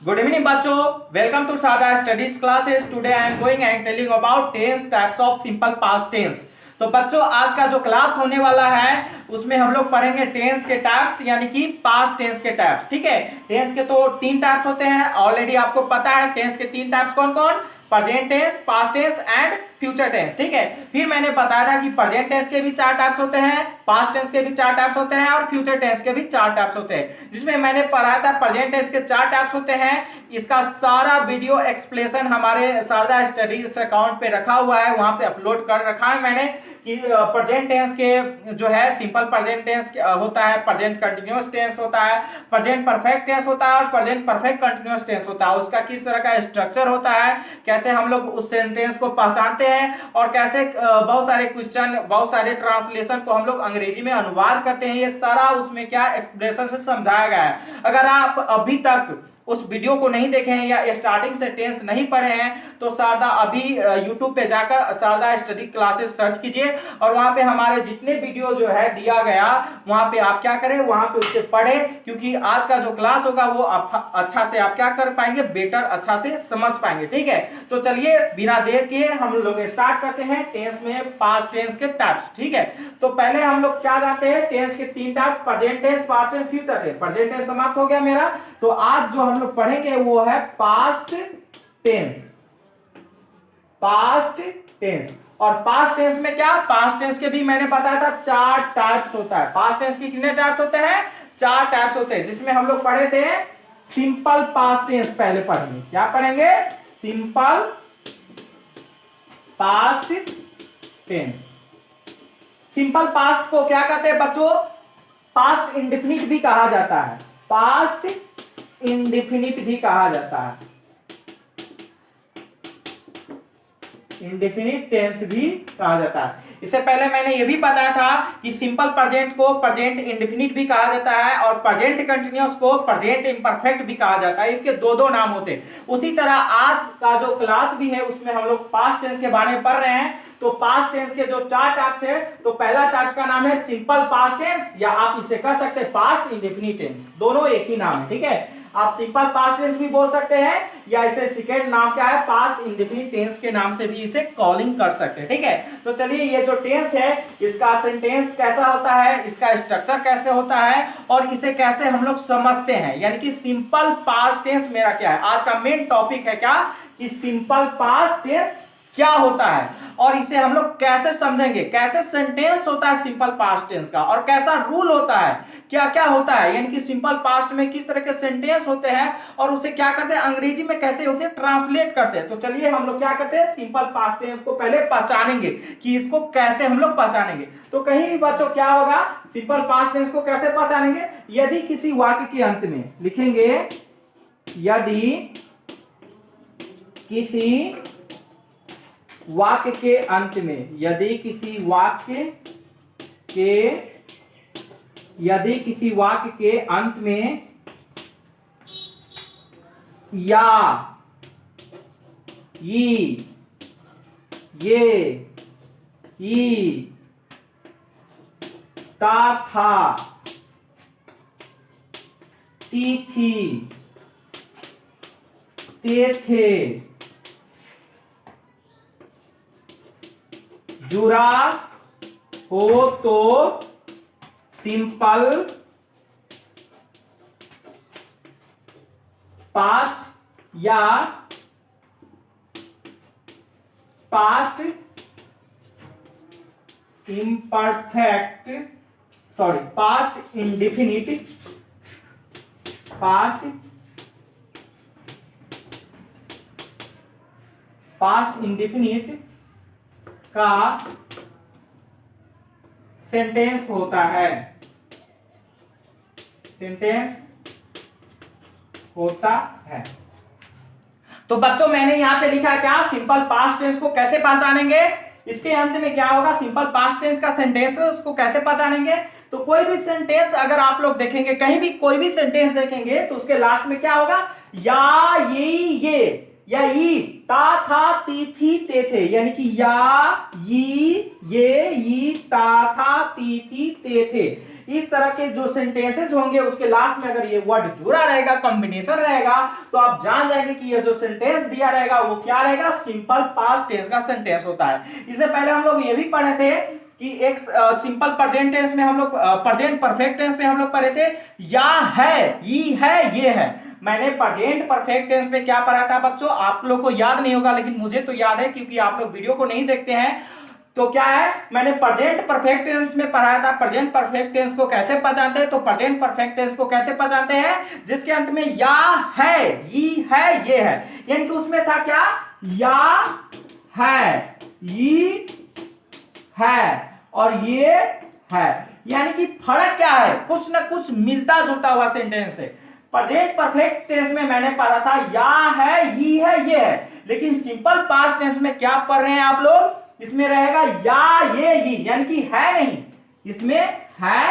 Good evening, बच्चों. Welcome to Sada Studies classes. Today I am going and telling about 10 types of simple past tense. तो बच्चों आज का जो class होने वाला है उसमें हम लोग पढ़ेंगे टेंस के टाइप्स यानी कि पास्ट टेंस के टाइप्स. ठीक है, टेंस के तो 3 टाइप्स होते हैं. ऑलरेडी आपको पता है टेंस के 3 टाइप्स कौन कौन, present tense, past tense and future tense. ठीक है, फिर मैंने बताया था कि प्रेजेंट टेंस के भी 4 टाइप्स होते हैं, पास्ट टेंस के भी 4 टाइप्स होते हैं और फ्यूचर टेंस के भी 4 टाइप्स होते हैं. जिसमें मैंने पढ़ाया था प्रेजेंट टेंस के 4 टाइप्स होते हैं. इसका सारा वीडियो एक्सप्लेनेशन हमारे शारदा स्टडीज अकाउंट पे रखा हुआ है, वहां पे अपलोड कर रखा है मैंने कि प्रेजेंट टेंस के जो है सिंपल प्रेजेंट टेंस होता है, प्रेजेंट कंटिन्यूअस टेंस होता है, प्रेजेंट परफेक्ट टेंस होता है और प्रेजेंट परफेक्ट कंटिन्यूअस टेंस होता है. उसका किस तरह का स्ट्रक्चर होता है, कैसे हम लोग उस सेंटेंस को पहचानते हैं और कैसे बहुत सारे क्वेश्चन, बहुत सारे ट्रांसलेशन को हम लोग अंग्रेजी में अनुवाद करते हैं, ये सारा उसमें क्या एक्सप्लेनेशन से समझाया गया है. अगर आप अभी तक उस वीडियो को नहीं देखे हैं या स्टार्टिंग से टेंस नहीं पढ़े हैं तो शारदा अभी यूट्यूब पे जाकर शारदा स्टडी क्लासेस सर्च कीजिए और वहां पे हमारे जितने वीडियो जो है दिया गया वहां पे आप क्या करें, वहां पे उससे पढ़े, क्योंकि आज का जो क्लास होगा वो अच्छा से आप क्या कर पाएंगे, बेटर अच्छा से समझ पाएंगे. ठीक है, तो चलिए बिना देर किए हम लोग स्टार्ट करते हैं टेंस में पास्ट टेंस के टाइप्स. ठीक है, तो पहले हम लोग क्या जानते हैं टेंस के 3 type, present tense, past tense, future tense. Present tense समाप्त हो गया मेरा, तो आज जो हम लोग पढ़ेंगे वो है पास्ट टेंस. पास्ट टेंस और पास्ट टेंस में क्या, पास्ट टेंस के भी मैंने बताया था 4 टाइप्स होता है. पास्ट टेंस के कितने टाइप्स होते हैं, 4 टाइप्स होते हैं. जिसमें हम लोग पढ़े थे सिंपल पास्ट टेंस. पहले पढ़ेंगे, क्या पढ़ेंगे, simple past tense. Simple past को क्या कहते हैं बच्चों, पास्ट इंडेफिनिट भी कहा जाता है, पास्ट इंडेफिनिट भी कहा जाता है, इंडेफिनिट टेंस भी कहा जाता है. इससे पहले मैंने ये भी बताया था कि सिंपल प्रेजेंट को प्रेजेंट इंडेफिनिट भी कहा जाता है और प्रेजेंट कंटिन्यूअस को प्रेजेंट इम्परफेक्ट भी कहा जाता है. इसके दो नाम होते हैं. उसी तरह आज का जो क्लास भी है उसमें हम लोग पास्ट टेंस के बारे में पढ़ रहे हैं. तो पास्ट टेंस के जो 4 टाइप्स है, तो पहला टाइप का नाम है सिंपल पास्ट टेंस या आप इसे कह सकते हैं पास्ट इंडेफिनिट टेंस. दोनों एक ही नाम है. ठीक है, आप सिंपल पास्ट टेंस भी बोल सकते हैं या इसे सेकेंड नाम क्या है, पास्ट इंडेफिनिट टेंस के नाम से भी इसे कॉलिंग कर सकते हैं. ठीक है, तो चलिए ये जो टेंस है इसका सेंटेंस कैसा होता है, इसका स्ट्रक्चर कैसे होता है और इसे कैसे हम लोग समझते हैं, यानी कि सिंपल पास्ट टेंस मेरा क्या है. आज का मेन टॉपिक है क्या, कि सिंपल पास्ट टेंस क्या होता है और इसे हम लोग कैसे समझेंगे, कैसे सेंटेंस होता है सिंपल पास्ट टेंस का और कैसा रूल होता है, क्या क्या होता है, यानी कि सिंपल पास्ट में किस तरह के सेंटेंस होते हैं और उसे क्या करते हैं अंग्रेजी में, कैसे उसे ट्रांसलेट करते हैं. तो चलिए हम लोग क्या करते हैं, सिंपल पास्ट टेंस को पहले पहचानेंगे कि इसको कैसे हम लोग पहचानेंगे. तो कहीं भी बच्चों क्या होगा, सिंपल पास्ट टेंस को कैसे पहचानेंगे, यदि किसी वाक्य के अंत में लिखेंगे, यदि किसी वाक्य के अंत में, यदि किसी वाक्य के अंत में या, ई, ये, ई, ता, था, ती, थी, ते, थे, जुड़ा हो तो सिंपल पास्ट या past imperfect, sorry past indefinite, past indefinite का सेंटेंस होता है, सेंटेंस होता है. तो बच्चों मैंने यहां पे लिखा क्या, सिंपल पास्ट टेंस को कैसे पहचानेंगे, इसके अंत में क्या होगा, सिंपल पास्ट टेंस का सेंटेंस है उसको कैसे पहचानेंगे. तो कोई भी सेंटेंस अगर आप लोग देखेंगे, कहीं भी कोई भी सेंटेंस देखेंगे तो उसके लास्ट में क्या होगा, या, ये या ई, ता, था, ती, थी, ते, थे, यानी कि या, ये, ई, ता, था, ती, थी, ते, थे. इस तरह के जो सेंटेंसेस होंगे उसके लास्ट में अगर ये वर्ड जुड़ा रहेगा, कॉम्बिनेशन रहेगा, तो आप जान जाएंगे कि ये जो सेंटेंस दिया रहेगा वो क्या रहेगा, सिंपल पास्ट टेंस का सेंटेंस होता है। इससे पहले हम लोग ये भी पढ़े थे कि एक सिंपल प्रेजेंट टेंस में हम लोग प्रेजेंट परफेक्ट टेंस में हम लोग पढ़े थे या है, ई है, ये है। मैंने प्रेजेंट परफेक्ट टेंस में क्या पढ़ा था बच्चों, आप लोग को याद नहीं होगा लेकिन मुझे तो याद है क्योंकि आप लोग वीडियो को नहीं देखते हैं। तो क्या है, मैंने प्रेजेंट परफेक्ट टेंस में पढ़ाया था प्रेजेंट परफेक्ट टेंस को कैसे पहचानते हैं। तो प्रेजेंट परफेक्ट टेंस को कैसे पहचानते हैं, जिसके अंत में या है, ई है, ये है, यानी कि उसमें था क्या, या है, ई है और ये है, यानी कि फर्क क्या है, कुछ ना कुछ मिलता जुलता हुआ सेंटेंस है। प्रेजेंट परफेक्ट टेंस में मैंने पढ़ा था या है, ई है, ये है, लेकिन सिंपल पास्ट टेंस में क्या पढ़ रहे हैं आप लोग, इसमें रहेगा या, ये, ई, यानी कि है नहीं, इसमें है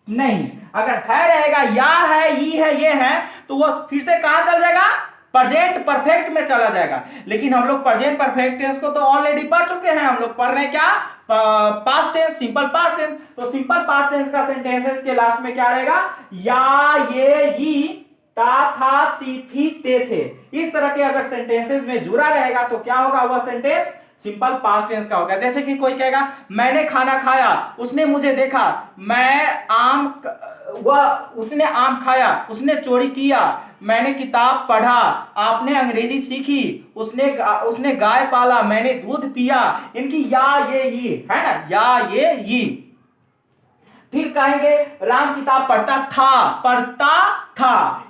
नहीं। अगर है रहेगा, या है, ई है, ये है, तो वो फिर से कहां चल जाएगा, प्रेजेंट परफेक्ट में चला जाएगा। लेकिन हम लोग प्रेजेंट परफेक्ट टेंस को तो ऑलरेडी पढ़ चुके हैं, हम लोग पढ़ रहे हैं क्या, past tense, simple past tense. तो सिंपल पास्ट टेंस का सेंटेंसेस के लास्ट में क्या रहेगा, या, ये, ई, ता, था, ती, थी, ते, थे। इस तरह के अगर सेंटेंसेस में जुड़ा रहेगा तो क्या होगा, वह सेंटेंस सिंपल पास्ट टेंस का होगा। जैसे कि कोई कहेगा मैंने खाना खाया, उसने मुझे देखा, मैं आम, वह, उसने आम खाया, उसने चोरी किया, मैंने किताब पढ़ा, आपने अंग्रेजी सीखी, उसने गाय पाला, मैंने दूध पिया। इनकी या, ये, ई है ना, या, ये, ई। फिर कहेंगे राम किताब पढ़ता था,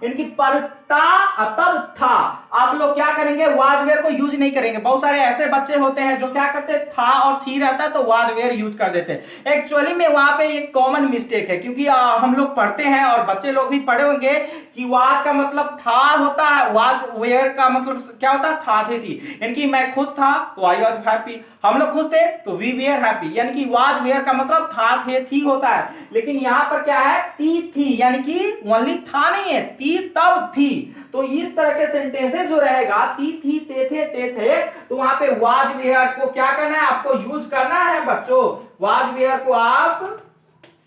इनकी पढ़ता तब था। आप लोग क्या करेंगे, वाज वेयर को यूज नहीं करेंगे। बहुत सारे ऐसे बच्चे होते हैं जो क्या करते, था और थी रहता है तो वाज वेयर यूज कर देते हैं। एक्चुअली में वहां पे एक कॉमन मिस्टेक है, क्योंकि हम लोग पढ़ते हैं और बच्चे लोग भी पढ़े होंगे कि वाज का मतलब था होता है, वाज वेयर का मतलब क्या होता है, था, थे, थी। यानी कि मैं खुश था तो आई वॉज हैप्पी, हम लोग खुश थे तो वी वेयर हैप्पी, यानी कि वाज वेयर का मतलब था, थे, थी होता है। लेकिन यहां पर क्या है, ती, थी, यानी कि ओनली था नहीं है, ती तब थी। तो इस तरह के सेंटेंसेस जो रहेगा, ती, थी, ते थे, तो वहां पे वाज वेयर को क्या करना है, आपको यूज करना है बच्चों। वाज वेयर को आप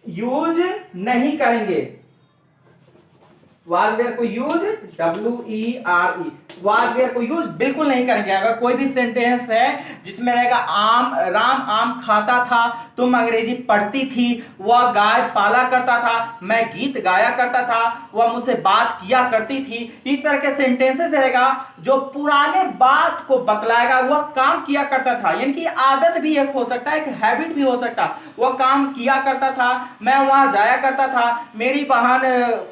यूज नहीं करेंगे, वाज वेयर को यूज, WERE, वाज वेयर को यूज बिल्कुल नहीं करेंगे। अगर कोई भी सेंटेंस है जिसमें रहेगा राम आम खाता था, तुम अंग्रेजी पढ़ती थी, वह गाय पाला करता था, मैं गीत गाया करता था, वह मुझसे बात किया करती थी, इस तरह के सेंटेंसेस रहेगा जो पुराने बात को बतलाएगा। वह काम किया करता था, यानी कि आदत भी एक हो सकता है, एक हैबिट भी हो सकता है। वह काम किया करता था, मैं वहां जाया करता था, मेरी बहन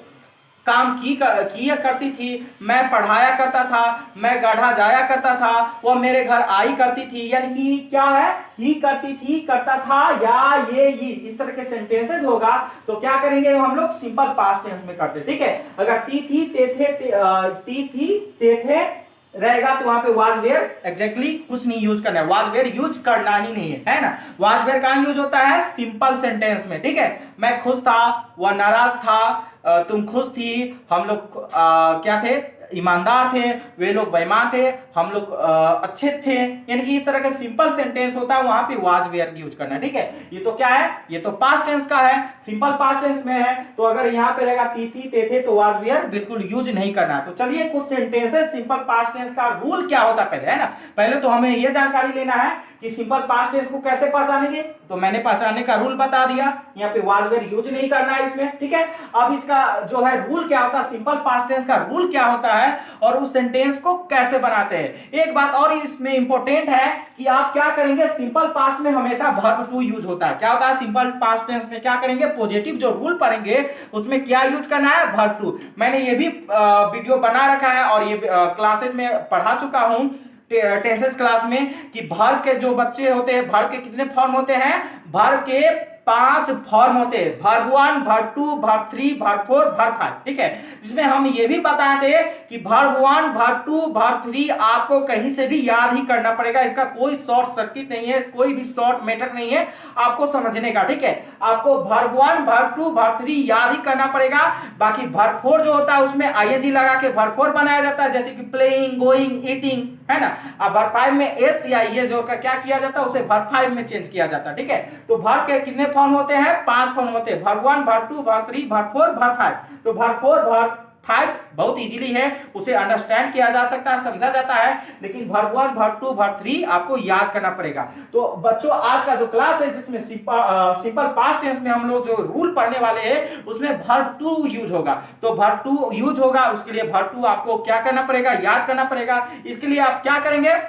काम किया करती थी, मैं पढ़ाया करता था, मैं गढ़ा जाया करता था, वह मेरे घर आई करती थी। यानी कि क्या है, ही करती थी, करता था, या, ये, ई, इस तरह के सेंटेंसेस होगा तो क्या करेंगे हम लोग, सिंपल पास्ट टेंस में करते। ठीक है, अगर ती, थी, ते थे, ती, थी, ते थे रहेगा तो वहां पे वाज वेयर एग्जैक्टली कुछ नहीं यूज करना है, वाज वेयर यूज करना ही नहीं है ना। वाज वेयर कहां यूज होता है, सिंपल सेंटेंस में। ठीक है, मैं खुश था, वह नाराज था, तुम खुश थी, हम लोग क्या थे, ईमानदार थे, वे लोग बेईमान थे, हम लोग अच्छे थे। यानी कि इस तरह का सिंपल सेंटेंस होता है, वहां पे वाज वेयर यूज करना है। ठीक है, ये तो क्या है, ये तो पास्ट टेंस का है, सिंपल पास्ट टेंस में है, तो अगर यहाँ पे रहेगा ती, थी, ते थे, तो वाज वेयर बिल्कुल यूज नहीं करना है। तो चलिए कुछ सेंटेंसेस सिंपल पास्ट टेंस का रूल क्या होता है पहले, है ना। पहले तो हमें यह जानकारी लेना है कि सिंपल पास्ट टेंस को कैसे पहचानेंगे, तो मैंने पहचानने का रूल बता दिया, यहाँ पे वाज वेयर यूज नहीं करना है इसमें। ठीक है, अब इसका जो है रूल क्या होता है, सिंपल पास्ट टेंस का रूल क्या होता है और उस सेंटेंस को कैसे बनाते हैं। एक बात और इसमें इंपॉर्टेंट है कि आप क्या करेंगे, सिंपल पास्ट में हमेशा वर्ब टू यूज होता है। क्या होता है, सिंपल पास्ट टेंस में क्या करेंगे, पॉजिटिव जो रूल पढ़ेंगे उसमें क्या यूज करना है, वर्ब टू। मैंने ये भी वीडियो बना रखा है और ये क्लासेस में पढ़ा चुका हूं टेंसेस क्लास में कि वर्ब के जो बच्चे होते हैं, वर्ब के कितने फॉर्म होते हैं, वर्ब के 5 फॉर्म होते हैं, verb 1, verb 2, verb 3, verb 4, verb 5। ठीक है, जिसमें हम ये भी बताए थे कि वर्ब 1, वर्ब 2, वर्ब 3 आपको कहीं से भी याद ही करना पड़ेगा, इसका कोई शॉर्ट सर्किट नहीं है, कोई भी शॉर्ट मेथड नहीं है आपको समझने का। ठीक है, आपको वर्ब 1, वर्ब 2, वर्ब 3 याद ही करना पड़ेगा। बाकी वर्ब 4 जो होता है उसमें आईएनजी लगा के वर्ब 4 बनाया जाता है, जैसे कि प्लेइंग, गोइंग, ईटिंग, है ना। अब वर्ब 5 में एस या ये जो क्या किया जाता है उसे वर्ब 5 में चेंज किया जाता है। ठीक है, तो वर्ब के कितने फॉर्म होते हैं? 5 फॉर्म होते हैं, verb 1, verb 2, verb 3, verb 4, verb 5। तो वर्ब 4, वर्ब 5 बहुत इजीली है, उसे अंडरस्टैंड किया जा सकता है, समझा जाता है, लेकिन वर्ब 1, वर्ब 2, वर्ब 3 आपको याद करना पड़ेगा। तो बच्चों आज का जो क्लास है जिसमें सिंपल पास्ट टेंस में हम लोग जो रूल पढ़ने वाले हैं उसमें वर्ब 2 यूज होगा। तो वर्ब 2 यूज होगा, उसके लिए वर्ब 2 आपको क्या करना पड़ेगा? याद करना पड़ेगा। इसके लिए आप क्या करेंगे?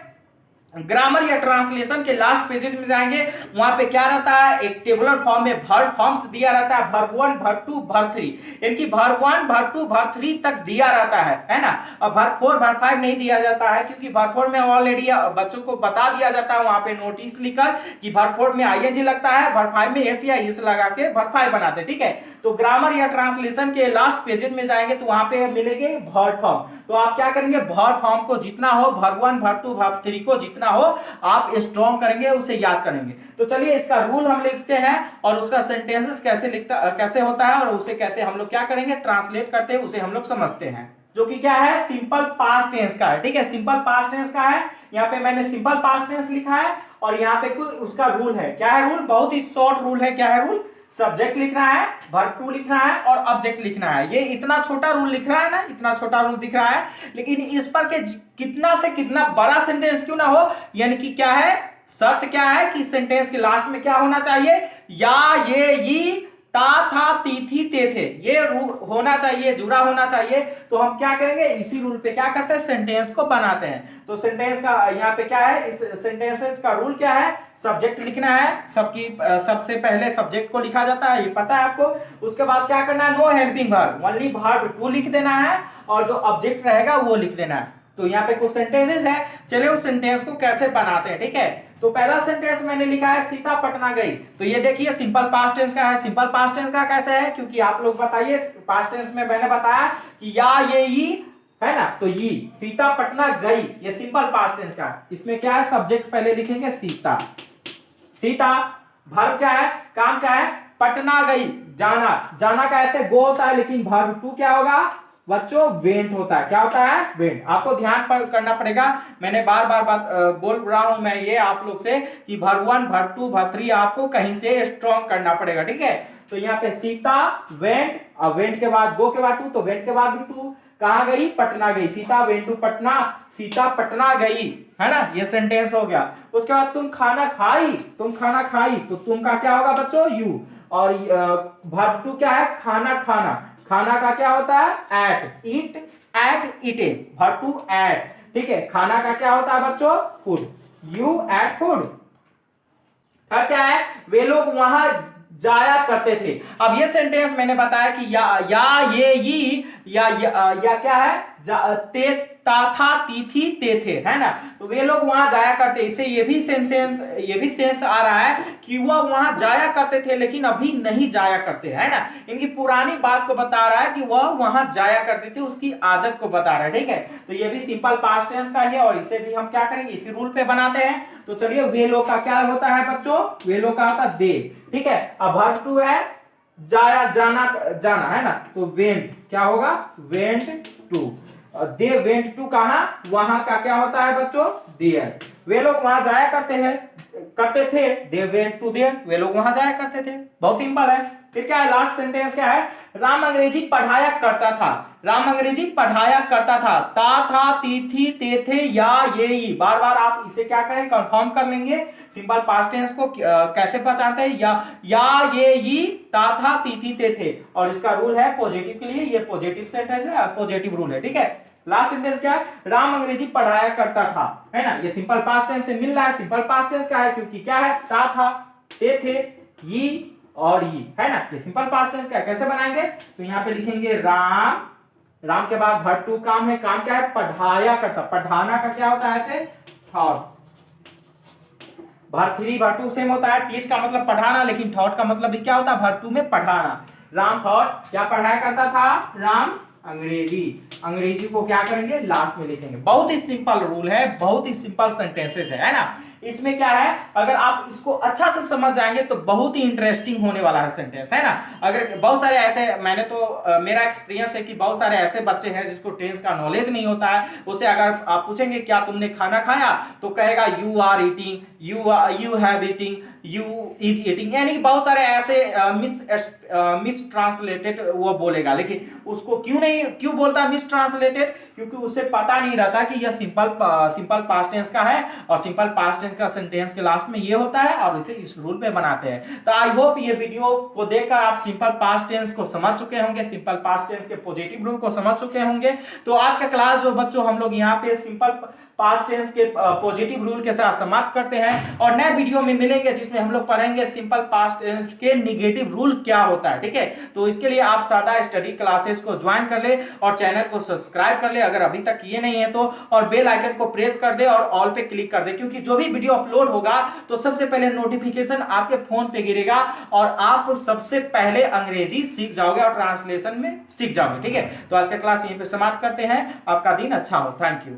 ग्रामर या ट्रांसलेशन के लास्ट पेजेस में जाएंगे, वहां पे क्या रहता है? एक टेबुलर फॉर्म में वर्ब फॉर्म्स दिया रहता है, वर्ब 1, वर्ब 2, वर्ब 3, इनकी वर्ब 1, वर्ब 2, वर्ब 3 तक दिया रहता है ना। अब वर्ब 4, वर्ब 5 नहीं दिया जाता है, क्योंकि वर्ब 4 में ऑलरेडी बच्चों को बता दिया जाता है वहां पे नोटिस लिखकर कि वर्ब 4 में आईएनजी लगता है, वर्ब 5 में एस या इस लगा के वर्ब 5 बनाते हैं, ठीक है। तो ग्रामर या ट्रांसलेशन के लास्ट पेजेस में जाएंगे तो वहां पे मिलेंगे वर्ब फॉर्म। तो आप क्या करेंगे? वर्ब फॉर्म को जितना हो, वर्ब 1, वर्ब 2, वर्ब 3 को जितना हो आप स्ट्रॉन्ग करेंगे, उसे याद करेंगे। तो चलिए इसका रूल हम लिखते हैं और उसका सेंटेंसेस कैसे होता है और उसे कैसे हम लोग क्या करेंगे? ट्रांसलेट करते हैं, उसे हम लोग समझते हैं, जो कि क्या है? सिंपल पास्ट टेंस का है, ठीक है। सिंपल पास्ट टेंस का है, यहाँ पे मैंने सिंपल पास्ट टेंस लिखा है और यहाँ पे कुछ उसका रूल है। क्या है रूल? बहुत ही शॉर्ट रूल है। क्या है रूल? सब्जेक्ट लिखना है, वर्ब 2 लिखना है और ऑब्जेक्ट लिखना है। ये इतना छोटा रूल लिख रहा है ना, इतना छोटा रूल दिख रहा है, लेकिन इस पर के कितना से कितना बड़ा सेंटेंस क्यों ना हो, यानी कि क्या है? शर्त क्या है कि सेंटेंस के लास्ट में क्या होना चाहिए? या, ये, ई, ता, था, ती, थी, ते, थे, ये होना चाहिए, जुड़ा होना चाहिए। तो हम क्या करेंगे? इसी रूल पे क्या करते हैं? सेंटेंस को बनाते हैं। तो सेंटेंस का यहाँ पे क्या है? इस सेंटेंसेस का रूल क्या है? सब्जेक्ट लिखना है, सबसे पहले सब्जेक्ट को लिखा जाता है, ये पता है आपको। उसके बाद क्या करना है? No helping verb, only verb 2 लिख देना है और जो ऑब्जेक्ट रहेगा वो लिख देना है। तो यहाँ पे कुछ सेंटेंसेस है, चलिए उस सेंटेंस को कैसे बनाते हैं, ठीक है। तो पहला सेंटेंस मैंने लिखा है सीता पटना गई। तो ये देखिए सिंपल पास्ट टेंस का है। सिंपल पास्ट टेंस का कैसे है? क्योंकि आप लोग बताइए, पास्ट टेंस में मैंने बताया कि या, ये, ई है ना, तो ये सीता पटना गई, ये सिंपल पास्ट टेंस का। इसमें क्या है? सब्जेक्ट पहले लिखेंगे सीता, सीता। वर्ब क्या है? काम क्या है? पटना गई, जाना। जाना का ऐसे गो होता है, लेकिन वर्ब 2 क्या होगा बच्चों? वेंट होता है। क्या होता है? वेंट। आपको ध्यान करना पड़ेगा, मैंने बार बार बोल रहा हूं मैं ये आप लोग से कि वर्ब 1, वर्ब 2, वर्ब 3 आपको कहीं से स्ट्रॉन्ग करना पड़ेगा, ठीक है। तो यहाँ पे सीता वेंट, अब वेंट के बाद गो के बाद 2, तो वेंट के बाद भी 2, कहां गई? पटना गई। सीता वेंट टू पटना, सीता पटना गई, है ना, ये सेंटेंस हो गया। उसके बाद तुम खाना खाई, तुम खाना खाई, तो तुम का क्या होगा बच्चों? यू। और वर्ब 2 क्या है? खाना खाना। खाना का क्या होता है? Ate, eat, ate, eaten, verb 2 ate, ठीक है। खाना का क्या होता है बच्चों? Food, you ate food. अब क्या है? वे लोग वहां जाया करते थे। अब ये सेंटेंस मैंने बताया कि या, ये, ई, या क्या है? ते, ता, था, ती, थी, ते, थे, है ना। तो वे लोग वहां जाया करते, इससे ये भी सेंस आ रहा है कि वह वहां जाया करते थे लेकिन अभी नहीं जाया करते, है ना। इनकी पुरानी बात को बता रहा है कि वह वहां जाया करते थे, उसकी आदत को बता रहा है, ठीक है। तो ये भी सिंपल पास्ट टेंस का है और इसे भी हम क्या करेंगे? इसी रूल पे बनाते हैं। तो चलिए वे लोग का क्या होता है बच्चों? वे लोग का होता है दे, ठीक है। अब वर्ब 2 है जाया, जाना, जाना, है ना, तो वेंट क्या होगा? Went two. They went to कहां? वहां का क्या होता है बच्चों? देयर। वे लोग वहां जाया करते थे, दे वेंट टू देयर, वे लोग वहां जाया करते थे। बहुत सिंपल है। फिर क्या है? लास्ट सेंटेंस क्या है? राम अंग्रेजी पढ़ाया करता था, राम अंग्रेजी पढ़ाया करता था। ता, था, ती, थी, ते, थे, या, ये, ई। बार बार आप इसे क्या करें? कंफर्म कर लेंगे। सिंपल पास्ट टेंस को कैसे पहचानते हैं? या, ये, ई, ता, था, ती, थी, ते, थे। और इसका रूल है पॉजिटिव के लिए, ये पॉजिटिव सेंटेंस है, पॉजिटिव रूल है, ठीक है। लास्ट सेंटेंस क्या है? राम अंग्रेजी पढ़ाया करता था, है ना, ये सिंपल पास्ट टेंस से मिल रहा है। सिंपल पास्ट टेंस का है क्योंकि क्या है? ता, था, ते, थे, ई और ई, है ना। ये सिंपल पास्ट टेंस का है। कैसे बनाएंगे? तो यहाँ पे लिखेंगे राम, राम के बाद वर्ब 2 काम है, काम क्या है? पढ़ाया करता। पढ़ाना का क्या होता है? ऐसे थॉट। वर्ब 3 वर्ब 2 सेम होता है। टीच का मतलब पढ़ाना, लेकिन थॉट का मतलब भी क्या होता है? वर्ब 2 में पढ़ाना। राम थॉट क्या पढ़ाया करता था? राम अंग्रेजी। अंग्रेजी को क्या करेंगे? लास्ट में लिखेंगे। बहुत ही सिंपल रूल है, बहुत ही सिंपल सेंटेंसेस है ना। इसमें क्या है, अगर आप इसको अच्छा से समझ जाएंगे तो बहुत ही इंटरेस्टिंग होने वाला है सेंटेंस, है ना। अगर बहुत सारे ऐसे, मैंने तो मेरा एक्सपीरियंस है कि बहुत सारे ऐसे बच्चे हैं जिसको टेंस का नॉलेज नहीं होता है, उसे अगर आप पूछेंगे क्या तुमने खाना खाया, तो कहेगा you are eating, you have eating, you is eating, यानी बहुत सारे ऐसे मिस ट्रांसलेटेड वो बोलेगा। लेकिन उसको क्यों बोलता है मिस ट्रांसलेटेड, क्योंकि उसे पता नहीं रहता कि यह सिंपल पास्ट टेंस का है, और सिंपल पास्ट टेंस का सेंटेंस के लास्ट में ये होता है, और इसे इस रूल पे बनाते हैं। तो आई होप ये वीडियो को देखकर आप सिंपल पास्ट टेंस को समझ चुके होंगे, सिंपल पास्ट टेंस के पॉजिटिव रूल को समझ चुके होंगे। तो आज का क्लास जो बच्चों हम लोग यहाँ पे सिंपल पास्ट टेंस के पॉजिटिव रूल के साथ समाप्त करते हैं, और नए वीडियो में मिलेंगे जिसमें हम लोग पढ़ेंगे सिंपल पास्ट टेंस के निगेटिव रूल क्या होता है, ठीक है। तो इसके लिए आप सादा स्टडी क्लासेस को ज्वाइन कर ले और चैनल को सब्सक्राइब कर ले अगर अभी तक किए नहीं है तो, और बेल आइकन को प्रेस कर दे और ऑल पे क्लिक कर दे, क्योंकि जो भी वीडियो अपलोड होगा तो सबसे पहले नोटिफिकेशन आपके फोन पे गिरेगा और आप सबसे पहले अंग्रेजी सीख जाओगे और ट्रांसलेशन में सीख जाओगे, ठीक है। तो आज का क्लास यहीं पे समाप्त करते हैं। आपका दिन अच्छा हो। Thank you.